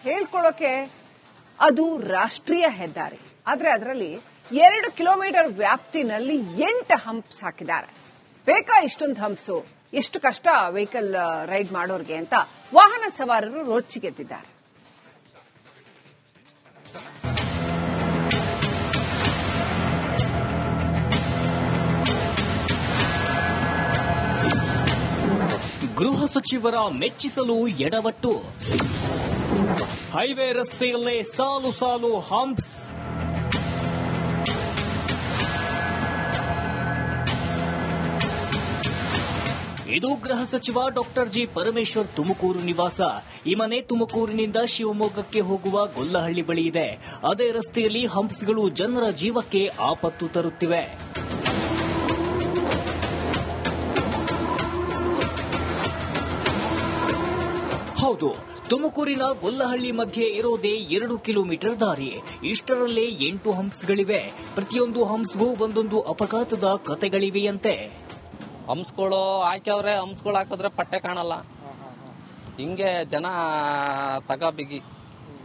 ಹೇಳ್ಕೊಳ್ಳೋಕೆ ಅದು ರಾಷ್ಟ್ರೀಯ ಹೆದ್ದಾರಿ. ಆದ್ರೆ ಅದರಲ್ಲಿ 2 ಕಿಲೋಮೀಟರ್ ವ್ಯಾಪ್ತಿನಲ್ಲಿ 8 ಹಂಪ್ಸ್ ಹಾಕಿದ್ದಾರೆ. ಬೇಕಾ ಇಷ್ಟೊಂದು ಹಂಪ್ಸು? ಎಷ್ಟು ಕಷ್ಟ ವೆಹಿಕಲ್ ರೈಡ್ ಮಾಡೋರ್ಗೆ ಅಂತ ವಾಹನ ಸವಾರರು ರೋಚಿಗೆದ್ದಿದ್ದಾರೆ. ಗೃಹ ಸಚಿವರ ಮೆಚ್ಚಿಸಲು ಎಡವಟ್ಟು. ಹೈವೇ ರಸ್ತೆಯಲ್ಲೇ ಸಾಲು ಸಾಲು ಹಂಪ್ಸ್. ಇದು ಗೃಹ ಸಚಿವ ಡಾಕ್ಟರ್ ಜಿ ಪರಮೇಶ್ವರ್ ತುಮಕೂರು ನಿವಾಸ. ಈ ಮನೆ ತುಮಕೂರಿನಿಂದ ಶಿವಮೊಗ್ಗಕ್ಕೆ ಹೋಗುವ ಗೊಲ್ಲಹಳ್ಳಿ ಬಳಿ ಇದೆ. ಅದೇ ರಸ್ತೆಯಲ್ಲಿ ಹಂಪ್ಸ್ಗಳು ಜನರ ಜೀವಕ್ಕೆ ಆಪತ್ತು ತರುತ್ತಿವೆ. ಹೌದು, ತುಮಕೂರಿನ ಗೊಲ್ಲಹಳ್ಳಿ ಮಧ್ಯೆ ಇರೋದೇ 2 ಕಿಲೋಮೀಟರ್ ದಾರಿ. ಇಷ್ಟರಲ್ಲೇ 8 ಹಂಪ್ಸ್ಗಳಿವೆ. ಪ್ರತಿಯೊಂದು ಹಂಪ್ಸ್ಗೂ ಒಂದೊಂದು ಅಪಘಾತದ ಕತೆಗಳಿವೆಯಂತೆ. ಹಂಪ್ಸ್ಗಳು ಹಾಕ್ಯವ್ರೆ, ಹಂಪ್ಸ್ಗಳು ಹಾಕಿದ್ರೆ ಪಟ್ಟೆ ಕಾಣಲ್ಲ, ಹಿಂಗೆ ಜನ ಬಿಗಿ.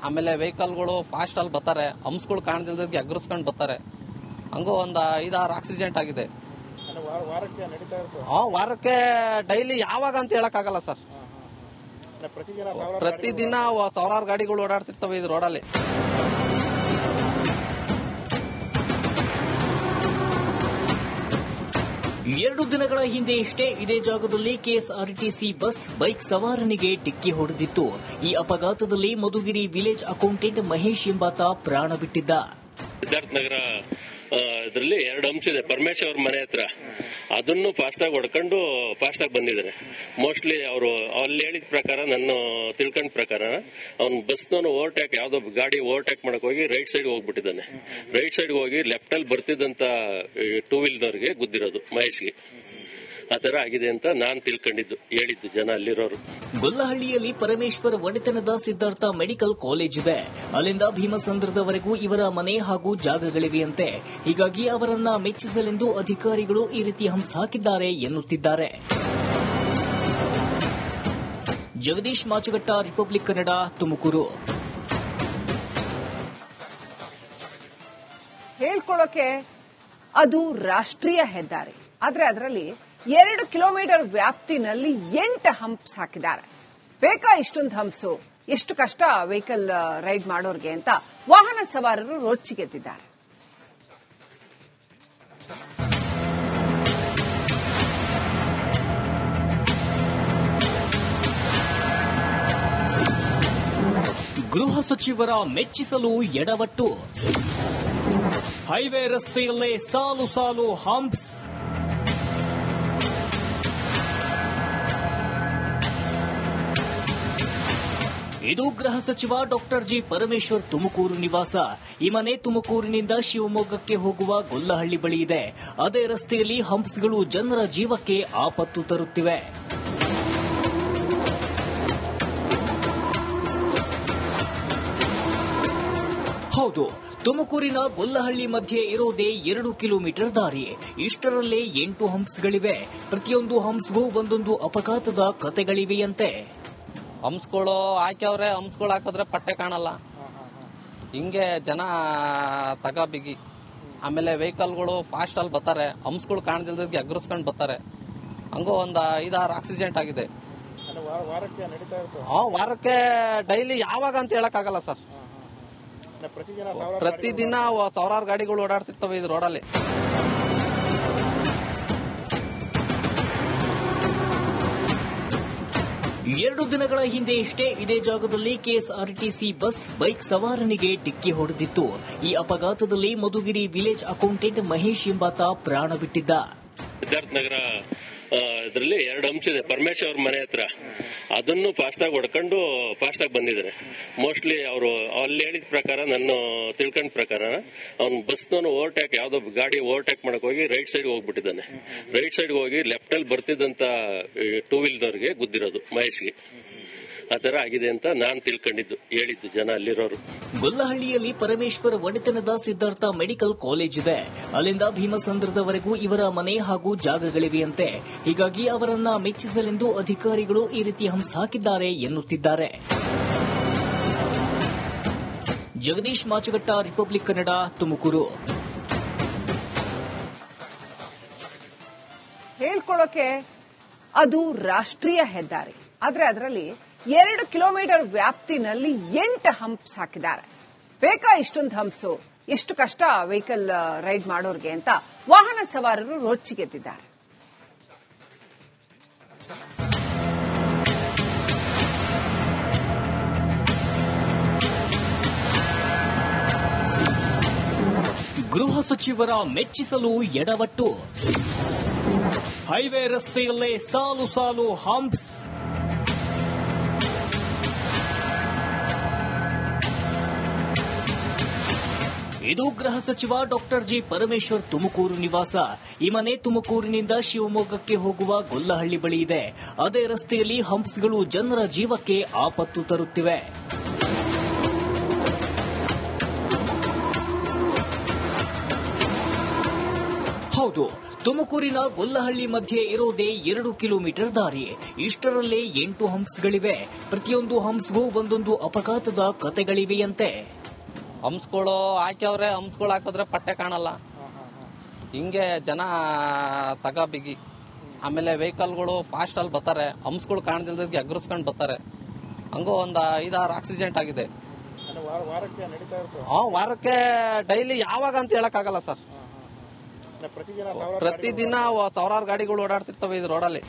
ಆಮೇಲೆ ವೆಹಿಕಲ್ಗಳು ಫಾಸ್ಟ್ ಅಲ್ಲಿ ಬರ್ತಾರೆ, ಹಂಪ್ಸ್ಗಳು ಕಾಣದಿಲ್ದಕ್ಕೆ ಎಗರಿಸ್ಕೊಂಡು ಬರ್ತಾರೆ. ಹಂಗೂ ಒಂದು 5-6 ಆಕ್ಸಿಡೆಂಟ್ ಆಗಿದೆ. ವಾರಕ್ಕೆ ಡೈಲಿ ಯಾವಾಗ ಅಂತ ಹೇಳಕ್ಕಾಗಲ್ಲ ಸರ್. ಪ್ರತಿದಿನ ಸಾವಿರಾರು ಗಾಡಿಗಳು ಓಡಾಡ್ತಿರ್ತವೆ ಇದು ರೋಡಲ್ಲಿ. ಎರಡು ದಿನಗಳ ಹಿಂದೆಯಷ್ಟೇ ಇದೇ ಜಾಗದಲ್ಲಿ ಕೆಎಸ್ಆರ್ಟಿಸಿ ಬಸ್ ಬೈಕ್ ಸವಾರನಿಗೆ ಡಿಕ್ಕಿ ಹೊಡೆದಿತ್ತು. ಈ ಅಪಘಾತದಲ್ಲಿ ಮಧುಗಿರಿ ವಿಲೇಜ್ ಅಕೌಂಟೆಂಟ್ ಮಹೇಶ್ ಎಂಬಾತ ಪ್ರಾಣ ಬಿಟ್ಟಿದ್ದ. ಸಿದ್ಧಾರ್ಥ ನಗರ ಇದರಲ್ಲಿ 2 ಹಂಪ್ಸ್ ಇದೆ ಪರಮೇಶ್ವರ್ ಮನೆ ಹತ್ರ. ಅದನ್ನು ಫಾಸ್ಟ್ ಆಗಿ ಹೊಡ್ಕೊಂಡು ಫಾಸ್ಟ್ ಆಗಿ ಬಂದಿದ್ದಾರೆ. ಮೋಸ್ಟ್ಲಿ ಅವರು ಅಲ್ಲಿ ಹೇಳಿದ ಪ್ರಕಾರ, ನನ್ನ ತಿಳ್ಕೊಂಡ ಪ್ರಕಾರ, ಅವ್ನು ಬಸ್ನವನು ಓವರ್ಟೇಕ್, ಯಾವ್ದೋ ಗಾಡಿ ಓವರ್ಟೇಕ್ ಮಾಡಕ್ ಹೋಗಿ ರೈಟ್ ಸೈಡ್ ಹೋಗ್ಬಿಟ್ಟಿದ್ದಾನೆ. ರೈಟ್ ಸೈಡ್ ಹೋಗಿ ಲೆಫ್ಟ್ ಅಲ್ಲಿ ಬರ್ತಿದ್ದಂತ 2 ವೀಲರ್ಗೆ ಗುದ್ದಿರೋದು ಮಹೇಶ್ಗೆ. ಆ ತರ ಆಗಿದೆ ಅಂತ ನಾನ್ ತಿಳ್ಕೊಂಡಿದ್ದು, ಹೇಳಿದ್ದು ಜನ ಅಲ್ಲಿರೋರು. ಗೊಲ್ಲಹಳ್ಳಿಯಲ್ಲಿ ಪರಮೇಶ್ವರ್ ಒಡೆತನದ ಸಿದ್ಧಾರ್ಥ ಮೆಡಿಕಲ್ ಕಾಲೇಜ್ ಇದೆ. ಅಲ್ಲಿಂದ ಭೀಮಸಂದ್ರದವರೆಗೂ ಇವರ ಮನೆ ಹಾಗೂ ಜಾಗಗಳಿವೆಯಂತೆ. ಹೀಗಾಗಿ ಅವರನ್ನ ಮೆಚ್ಚಿಸಲೆಂದು ಅಧಿಕಾರಿಗಳು ಈ ರೀತಿ ಹಂಪ್ಸ್ ಹಾಕಿದ್ದಾರೆ ಎನ್ನುತ್ತಿದ್ದಾರೆ. ಜಗದೀಶ್ ಮಾಚಗಟ್ಟ, ರಿಪಬ್ಲಿಕ್ ಕನ್ನಡ, ತುಮಕೂರು. ಹೇಳ್ಕೊಳ್ಳೋಕೆ ಅದು ರಾಷ್ಟ್ರೀಯ ಹೆದ್ದಾರಿ. ಆದ್ರೆ ಅದರಲ್ಲಿ 2 ಕಿಲೋಮೀಟರ್ ವ್ಯಾಪ್ತಿನಲ್ಲಿ 8 ಹಂಪ್ಸ್ ಹಾಕಿದ್ದಾರೆ. ಬೇಕಾ ಇಷ್ಟೊಂದು ಹಂಪ್ಸು? ಎಷ್ಟು ಕಷ್ಟ ವೆಹಿಕಲ್ ರೈಡ್ ಮಾಡೋರ್ಗೆ ಅಂತ ವಾಹನ ಸವಾರರು ರೋಚಿಗೆದ್ದಿದ್ದಾರೆ. ಗೃಹ ಸಚಿವರ ಮೆಚ್ಚಿಸಲು ಎಡವಟ್ಟು. ಹೈವೇ ರಸ್ತೆಯಲ್ಲೇ ಸಾಲು ಸಾಲು ಹಂಪ್ಸ್. ಇದು ಗೃಹ ಸಚಿವ ಡಾಕ್ಟರ್ ಜಿ ಪರಮೇಶ್ವರ್ ತುಮಕೂರು ನಿವಾಸ. ಈ ಮನೆ ತುಮಕೂರಿನಿಂದ ಶಿವಮೊಗ್ಗಕ್ಕೆ ಹೋಗುವ ಗೊಲ್ಲಹಳ್ಳಿ ಬಳಿ ಇದೆ. ಅದೇ ರಸ್ತೆಯಲ್ಲಿ ಹಂಪ್ಸ್ಗಳು ಜನರ ಜೀವಕ್ಕೆ ಆಪತ್ತು ತರುತ್ತಿವೆ. ಹೌದು, ತುಮಕೂರಿನ ಗೊಲ್ಲಹಳ್ಳಿ ಮಧ್ಯೆ ಇರೋದೇ 2 ಕಿಲೋಮೀಟರ್ ದಾರಿ. ಇಷ್ಟರಲ್ಲೇ 8 ಹಂಪ್ಸ್ಗಳಿವೆ. ಪ್ರತಿಯೊಂದು ಹಂಪ್ಸ್ಗೂ ಒಂದೊಂದು ಅಪಘಾತದ ಕತೆಗಳಿವೆಯಂತೆ. ಹಂಪ್ಸ್ಗಳು ಹಾಕ್ಯವ್ರೆ, ಹಂಪ್ಸ್ಗಳು ಹಾಕಿದ್ರೆ ಪಟ್ಟೆ ಕಾಣಲ್ಲ, ಹಿಂಗೆ ಜನ ಬಿಗಿ. ಆಮೇಲೆ ವೆಹಿಕಲ್ಗಳು ಫಾಸ್ಟ್ ಅಲ್ಲಿ ಬರ್ತಾರೆ, ಹಂಪ್ಸ್ಗಳು ಕಾಣದಿಲ್ದಕ್ಕೆ ಎಗರಿಸ್ಕೊಂಡು ಬರ್ತಾರೆ. ಹಂಗೂ ಒಂದು 5-6 ಆಕ್ಸಿಡೆಂಟ್ ಆಗಿದೆ. ವಾರಕ್ಕೆ ಡೈಲಿ ಯಾವಾಗ ಅಂತ ಹೇಳಕ್ಕಾಗಲ್ಲ ಸರ್. ಪ್ರತಿದಿನ ಸಾವಿರಾರು ಗಾಡಿಗಳು ಓಡಾಡ್ತಿರ್ತವೆ ಇದು ರೋಡಲ್ಲಿ. ಎರಡು ದಿನಗಳ ಹಿಂದೆಯಷ್ಟೇ ಇದೇ ಜಾಗದಲ್ಲಿ ಕೆಎಸ್ಆರ್ಟಿಸಿ ಬಸ್ ಬೈಕ್ ಸವಾರನಿಗೆ ಡಿಕ್ಕಿ ಹೊಡೆದಿತ್ತು. ಈ ಅಪಘಾತದಲ್ಲಿ ಮಧುಗಿರಿ ವಿಲೇಜ್ ಅಕೌಂಟೆಂಟ್ ಮಹೇಶ್ ಎಂಬಾತ ಪ್ರಾಣ ಬಿಟ್ಟಿದ್ದ. ಸಿದ್ಧಾರ್ಥ ನಗರ ಇದರಲ್ಲಿ 2 ಹಂಪ್ಸ್ ಇದೆ ಪರಮೇಶ್ವರ್ ಮನೆ ಹತ್ರ. ಅದನ್ನು ಫಾಸ್ಟ್ ಆಗಿ ಹೊಡ್ಕೊಂಡು ಫಾಸ್ಟ್ ಆಗಿ ಬಂದಿದ್ದಾರೆ. ಮೋಸ್ಟ್ಲಿ ಅವರು ಅಲ್ಲಿ ಹೇಳಿದ ಪ್ರಕಾರ, ನನ್ನ ತಿಳ್ಕೊಂಡ ಪ್ರಕಾರ, ಅವ್ನು ಬಸ್ನವನು ಓವರ್ಟೇಕ್, ಯಾವ್ದೋ ಗಾಡಿ ಓವರ್ಟೇಕ್ ಮಾಡಕ್ ಹೋಗಿ ರೈಟ್ ಸೈಡ್ ಹೋಗ್ಬಿಟ್ಟಿದ್ದಾನೆ. ರೈಟ್ ಸೈಡ್ ಹೋಗಿ ಲೆಫ್ಟ್ ಅಲ್ಲಿ ಬರ್ತಿದ್ದಂತ 2 ವೀಲರ್ಗೆ ಗುದ್ದಿರೋದು ಮಹೇಶ್ಗೆ. ಆ ತರ ಆಗಿದೆ ಅಂತ ನಾನ್ ತಿಳ್ಕೊಂಡಿದ್ದು, ಹೇಳಿದ್ದು ಜನ ಅಲ್ಲಿರೋರು. ಗೊಲ್ಲಹಳ್ಳಿಯಲ್ಲಿ ಪರಮೇಶ್ವರ್ ಒಡೆತನದ ಸಿದ್ಧಾರ್ಥ ಮೆಡಿಕಲ್ ಕಾಲೇಜ್ ಇದೆ. ಅಲ್ಲಿಂದ ಭೀಮಸಂದ್ರದವರೆಗೂ ಇವರ ಮನೆ ಹಾಗೂ ಜಾಗಗಳಿವೆಯಂತೆ. ಹೀಗಾಗಿ ಅವರನ್ನ ಮೆಚ್ಚಿಸಲೆಂದು ಅಧಿಕಾರಿಗಳು ಈ ರೀತಿ ಹಂಪ್ಸ್ ಹಾಕಿದ್ದಾರೆ ಎನ್ನುತ್ತಿದ್ದಾರೆ. ಜಗದೀಶ್ ಮಾಚಗಟ್ಟ, ರಿಪಬ್ಲಿಕ್ ಕನ್ನಡ, ತುಮಕೂರು. ಹೇಳ್ಕೊಳ್ಳೋಕೆ ಅದು ರಾಷ್ಟ್ರೀಯ ಹೆದ್ದಾರಿ, ಆದ್ರೆ ಅದರಲ್ಲಿ 2 ಕಿಲೋಮೀಟರ್ ವ್ಯಾಪ್ತಿನಲ್ಲಿ 8 ಹಂಪ್ಸ್ ಹಾಕಿದ್ದಾರೆ. ಬೇಕಾ ಇಷ್ಟೊಂದು ಹಂಪ್ಸು? ಎಷ್ಟು ಕಷ್ಟ ವೆಹಿಕಲ್ ರೈಡ್ ಮಾಡೋರ್ಗೆ ಅಂತ ವಾಹನ ಸವಾರರು ರೋಚಿಗೆದ್ದಿದ್ದಾರೆ. ಗೃಹ ಸಚಿವರ ಮೆಚ್ಚಿಸಲು ಎಡವಟ್ಟು, ಹೈವೇ ರಸ್ತೆಯಲ್ಲೇ ಸಾಲು ಸಾಲು ಹಂಪ್ಸ್. ಇದು ಗೃಹ ಸಚಿವ ಡಾಕ್ಟರ್ ಜಿ ಪರಮೇಶ್ವರ್ ತುಮಕೂರು ನಿವಾಸ. ಈ ಮನೆ ತುಮಕೂರಿನಿಂದ ಶಿವಮೊಗ್ಗಕ್ಕೆ ಹೋಗುವ ಗೊಲ್ಲಹಳ್ಳಿ ಬಳಿ ಇದೆ. ಅದೇ ರಸ್ತೆಯಲ್ಲಿ ಹಂಪ್ಸ್ಗಳು ಜನರ ಜೀವಕ್ಕೆ ಆಪತ್ತು ತರುತ್ತಿವೆ. ಹೌದು, ತುಮಕೂರಿನ ಗೊಲ್ಲಹಳ್ಳಿ ಮಧ್ಯೆ ಇರೋದೇ 2 ಕಿಲೋಮೀಟರ್ ದಾರಿ. ಇಷ್ಟರಲ್ಲೇ 8 ಹಂಪ್ಸ್ಗಳಿವೆ. ಪ್ರತಿಯೊಂದು ಹಂಪ್ಸ್ಗೂ ಒಂದೊಂದು ಅಪಘಾತದ ಕತೆಗಳಿವೆಯಂತೆ. ಹಂಪ್ಸ್ಗಳು ಹಾಕ್ಯವ್ರೆ, ಹಂಪ್ಸ್ಗಳು ಹಾಕಿದ್ರೆ ಪಟ್ಟೆ ಕಾಣಲ್ಲ. ಹಿಂಗೆ ಜನ ಬಿಗಿ. ಆಮೇಲೆ ವೆಹಿಕಲ್ಗಳು ಫಾಸ್ಟ್ ಅಲ್ಲಿ ಬರ್ತಾರೆ, ಹಂಪ್ಸ್ಗಳು ಕಾಣದಿಲ್ದಕ್ಕೆ ಎಗರಿಸ್ಕೊಂಡು ಬರ್ತಾರೆ. ಹಂಗೂ ಒಂದು 5-6 ಆಕ್ಸಿಡೆಂಟ್ ಆಗಿದೆ. ವಾರಕ್ಕೆ ಡೈಲಿ ಯಾವಾಗ ಅಂತ ಹೇಳಕ್ಕಾಗಲ್ಲ ಸರ್. ಪ್ರತಿದಿನ ಸಾವಿರಾರು ಗಾಡಿಗಳು ಓಡಾಡ್ತಿರ್ತವೆ ಇದು ರೋಡಲ್ಲಿ.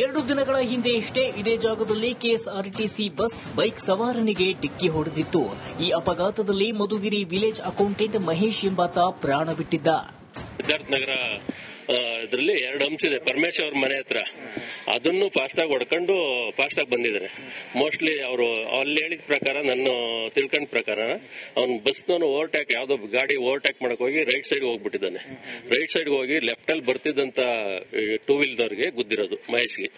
ಎರಡು ದಿನಗಳ ಹಿಂದೆಯಷ್ಟೇ ಇದೇ ಜಾಗದಲ್ಲಿ ಕೆಎಸ್ಆರ್ಟಿಸಿ ಬಸ್ ಬೈಕ್ ಸವಾರನಿಗೆ ಡಿಕ್ಕಿ ಹೊಡೆದಿತ್ತು. ಈ ಅಪಘಾತದಲ್ಲಿ ಮಧುಗಿರಿ ವಿಲೇಜ್ ಅಕೌಂಟೆಂಟ್ ಮಹೇಶ್ ಎಂಬಾತ ಪ್ರಾಣ ಬಿಟ್ಟಿದ್ದ. ಸಿದ್ಧಾರ್ಥ ನಗರ ಇದರಲ್ಲಿ 2 ಹಂಪ್ಸ್ ಇದೆ ಪರಮೇಶ್ ಅವ್ರ ಮನೆ ಹತ್ರ. ಅದನ್ನು ಫಾಸ್ಟ್ ಆಗಿ ಹೊಡ್ಕೊಂಡು ಫಾಸ್ಟ್ ಆಗಿ ಬಂದಿದ್ದಾರೆ. ಮೋಸ್ಟ್ಲಿ ಅವರು ಅಲ್ಲಿ ಹೇಳಿದ ಪ್ರಕಾರ, ನನ್ನ ತಿಳ್ಕೊಂಡ ಪ್ರಕಾರ, ಅವ್ನು ಬಸ್ನವನು ಓವರ್ಟ್ಯಾಕ್ ಯಾವ್ದೋ ಗಾಡಿ ಓವರ್ಟ್ಯಾಕ್ ಮಾಡಕ್ ಹೋಗಿ ರೈಟ್ ಸೈಡ್ ಹೋಗ್ಬಿಟ್ಟಿದ್ದಾನೆ. ರೈಟ್ ಸೈಡ್ ಹೋಗಿ ಲೆಫ್ಟ್ ಅಲ್ಲಿ ಬರ್ತಿದ್ದಂತ 2 ವೀಲರ್ಗೆ ಗುದ್ದಿರೋದು ಮಹೇಶ್ಗೆ.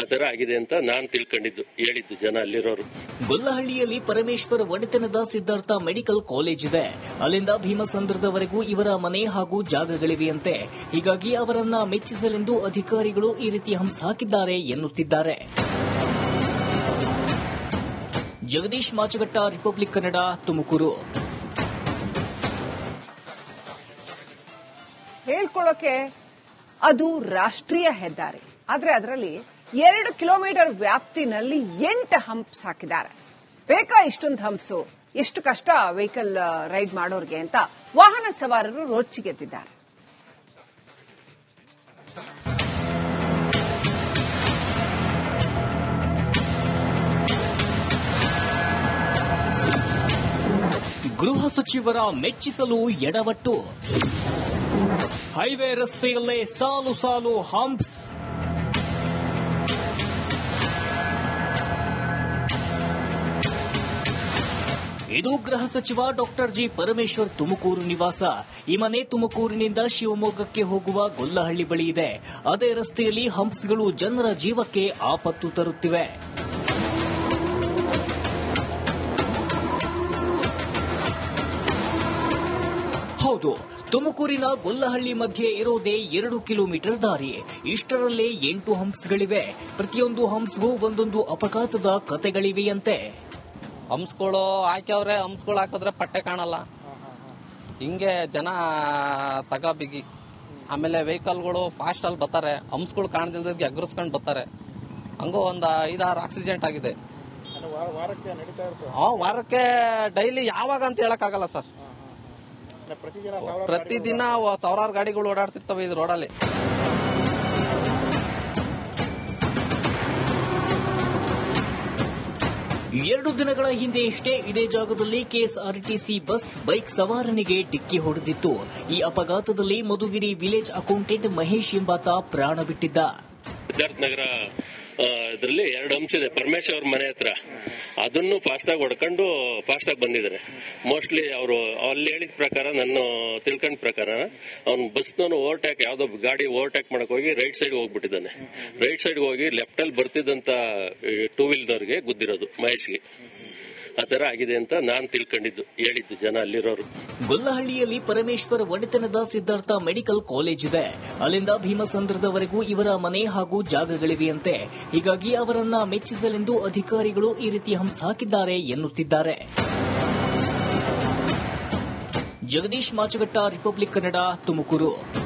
ಆ ತರ ಆಗಿದೆ ಅಂತ ನಾನು ತಿಳ್ಕೊಂಡಿದ್ದು, ಹೇಳಿದ್ದು ಜನ ಅಲ್ಲಿರೋರು. ಗೊಲ್ಲಹಳ್ಳಿಯಲ್ಲಿ ಪರಮೇಶ್ವರ್ ಒಡೆತನದ ಸಿದ್ಧಾರ್ಥ ಮೆಡಿಕಲ್ ಕಾಲೇಜ್ ಇದೆ. ಅಲ್ಲಿಂದ ಭೀಮಸಂದ್ರದವರೆಗೂ ಇವರ ಮನೆ ಹಾಗೂ ಜಾಗಗಳಿವೆಯಂತೆ. ಹೀಗಾಗಿ ಅವರನ್ನ ಮೆಚ್ಚಿಸಲೆಂದು ಅಧಿಕಾರಿಗಳು ಈ ರೀತಿ ಹಂಪ್ಸ್ ಹಾಕಿದ್ದಾರೆ ಎನ್ನುತ್ತಿದ್ದಾರೆ. ಜಗದೀಶ್ ಮಾಚಗಟ್ಟ, ರಿಪಬ್ಲಿಕ್ ಕನ್ನಡ, ತುಮಕೂರು. ಹೇಳ್ಕೊಳ್ಳೋಕೆ ಅದು ರಾಷ್ಟ್ರೀಯ ಹೆದ್ದಾರಿ, ಆದ್ರೆ ಅದರಲ್ಲಿ 2 ಕಿಲೋಮೀಟರ್ ವ್ಯಾಪ್ತಿನಲ್ಲಿ 8 ಹಂಪ್ಸ್ ಹಾಕಿದ್ದಾರೆ. ಬೇಕಾ ಇಷ್ಟೊಂದು ಹಂಪ್ಸು? ಎಷ್ಟು ಕಷ್ಟ ವೆಹಿಕಲ್ ರೈಡ್ ಮಾಡೋರ್ಗೆ ಅಂತ ವಾಹನ ಸವಾರರು ರೋಚಿಗೆದ್ದಿದ್ದಾರೆ. ಗೃಹ ಸಚಿವರ ಮೆಚ್ಚಿಸಲು ಎಡವಟ್ಟು, ಹೈವೇ ರಸ್ತೆಯಲ್ಲೇ ಸಾಲು ಸಾಲು ಹಂಪ್ಸ್. ಇದು ಗೃಹ ಸಚಿವ ಡಾಕ್ಟರ್ ಜಿ ಪರಮೇಶ್ವರ್ ತುಮಕೂರು ನಿವಾಸ. ಈ ಮನೆ ತುಮಕೂರಿನಿಂದ ಶಿವಮೊಗ್ಗಕ್ಕೆ ಹೋಗುವ ಗೊಲ್ಲಹಳ್ಳಿ ಬಳಿ ಇದೆ. ಅದೇ ರಸ್ತೆಯಲ್ಲಿ ಹಂಪ್ಸ್ಗಳು ಜನರ ಜೀವಕ್ಕೆ ಆಪತ್ತು ತರುತ್ತಿವೆ. ಹೌದು, ತುಮಕೂರಿನ ಗೊಲ್ಲಹಳ್ಳಿ ಮಧ್ಯೆ ಇರೋದೇ 2 ಕಿಲೋಮೀಟರ್ ದಾರಿ. ಇಷ್ಟರಲ್ಲೇ 8 ಹಂಪ್ಸ್ಗಳಿವೆ. ಪ್ರತಿಯೊಂದು ಹಂಪ್ಸ್ಗೂ ಒಂದೊಂದು ಅಪಘಾತದ ಕತೆಗಳಿವೆಯಂತೆ. ಹಂಪ್ಸ್ಗಳು ಹಾಕ್ಯವ್ರೆ, ಹಂಪ್ಸ್ಗಳು ಹಾಕಿದ್ರೆ ಪಟ್ಟೆ ಕಾಣಲ್ಲ. ಹಿಂಗೆ ಜನ ಬಿಗಿ. ಆಮೇಲೆ ವೆಹಿಕಲ್ಗಳು ಫಾಸ್ಟ್ ಅಲ್ಲಿ ಬರ್ತಾರೆ, ಹಂಪ್ಸ್ಗಳು ಕಾಣದಿಲ್ದಕ್ಕೆ ಎಗರಿಸ್ಕೊಂಡು ಬರ್ತಾರೆ. ಹಂಗೂ ಒಂದು 5-6 ಆಕ್ಸಿಡೆಂಟ್ ಆಗಿದೆ. ವಾರಕ್ಕೆ ಡೈಲಿ ಯಾವಾಗ ಅಂತ ಹೇಳಕ್ಕಾಗಲ್ಲ ಸರ್. ಪ್ರತಿದಿನ ಸಾವಿರಾರು ಗಾಡಿಗಳು ಓಡಾಡ್ತಿರ್ತವೆ ಇದು ರೋಡಲ್ಲಿ. ಎರಡು ದಿನಗಳ ಹಿಂದೆಯಷ್ಟೇ ಇದೇ ಜಾಗದಲ್ಲಿ ಕೆಎಸ್ಆರ್ಟಿಸಿ ಬಸ್ ಬೈಕ್ ಸವಾರನಿಗೆ ಡಿಕ್ಕಿ ಹೊಡೆದಿತ್ತು. ಈ ಅಪಘಾತದಲ್ಲಿ ಮಧುಗಿರಿ ವಿಲೇಜ್ ಅಕೌಂಟೆಂಟ್ ಮಹೇಶ್ ಎಂಬಾತ ಪ್ರಾಣ ಬಿಟ್ಟಿದ್ದ. ಸಿದ್ಧಾರ್ಥ ನಗರ ಇದರಲ್ಲಿ 2 ಹಂಪ್ಸ್ ಇದೆ ಪರಮೇಶ್ ಅವ್ರ ಮನೆ ಹತ್ರ. ಅದನ್ನು ಫಾಸ್ಟ್ ಆಗಿ ಹೊಡ್ಕೊಂಡು ಫಾಸ್ಟ್ ಆಗಿ ಬಂದಿದ್ದಾರೆ. ಮೋಸ್ಟ್ಲಿ ಅವರು ಅಲ್ಲಿ ಹೇಳಿದ ಪ್ರಕಾರ, ನನ್ನ ತಿಳ್ಕೊಂಡ ಪ್ರಕಾರ, ಅವ್ನು ಬಸ್ನವನು ಓವರ್ಟ್ಯಾಕ್ ಯಾವ್ದೋ ಗಾಡಿ ಓವರ್ಟ್ಯಾಕ್ ಮಾಡಕ್ ಹೋಗಿ ರೈಟ್ ಸೈಡ್ ಹೋಗ್ಬಿಟ್ಟಿದ್ದಾನೆ. ರೈಟ್ ಸೈಡ್ ಹೋಗಿ ಲೆಫ್ಟ್ ಅಲ್ಲಿ ಬರ್ತಿದ್ದಂತ 2 ವೀಲರ್ಗೆ ಗುದ್ದಿರೋದು ಮಹೇಶ್ಗೆ. ಆ ತರ ಆಗಿದೆ ಅಂತ ನಾನು ಹೇಳಿದ್ದು ಜನ ಅಲ್ಲಿರೋರು. ಗೊಲ್ಲಹಳ್ಳಿಯಲ್ಲಿ ಪರಮೇಶ್ವರ್ ಒಡೆತನದ ಸಿದ್ಧಾರ್ಥ ಮೆಡಿಕಲ್ ಕಾಲೇಜ್ ಇದೆ. ಅಲ್ಲಿಂದ ಭೀಮಸಂದ್ರದವರೆಗೂ ಇವರ ಮನೆ ಹಾಗೂ ಜಾಗಗಳಿವೆಯಂತೆ. ಹೀಗಾಗಿ ಅವರನ್ನ ಮೆಚ್ಚಿಸಲೆಂದು ಅಧಿಕಾರಿಗಳು ಈ ರೀತಿ ಹಂಸ ಹಾಕಿದ್ದಾರೆ ಎನ್ನುತ್ತಿದ್ದಾರೆ. ಜಗದೀಶ್ ಮಾಚಗಟ್ಟ, ರಿಪಬ್ಲಿಕ್ ಕನ್ನಡ, ತುಮಕೂರು.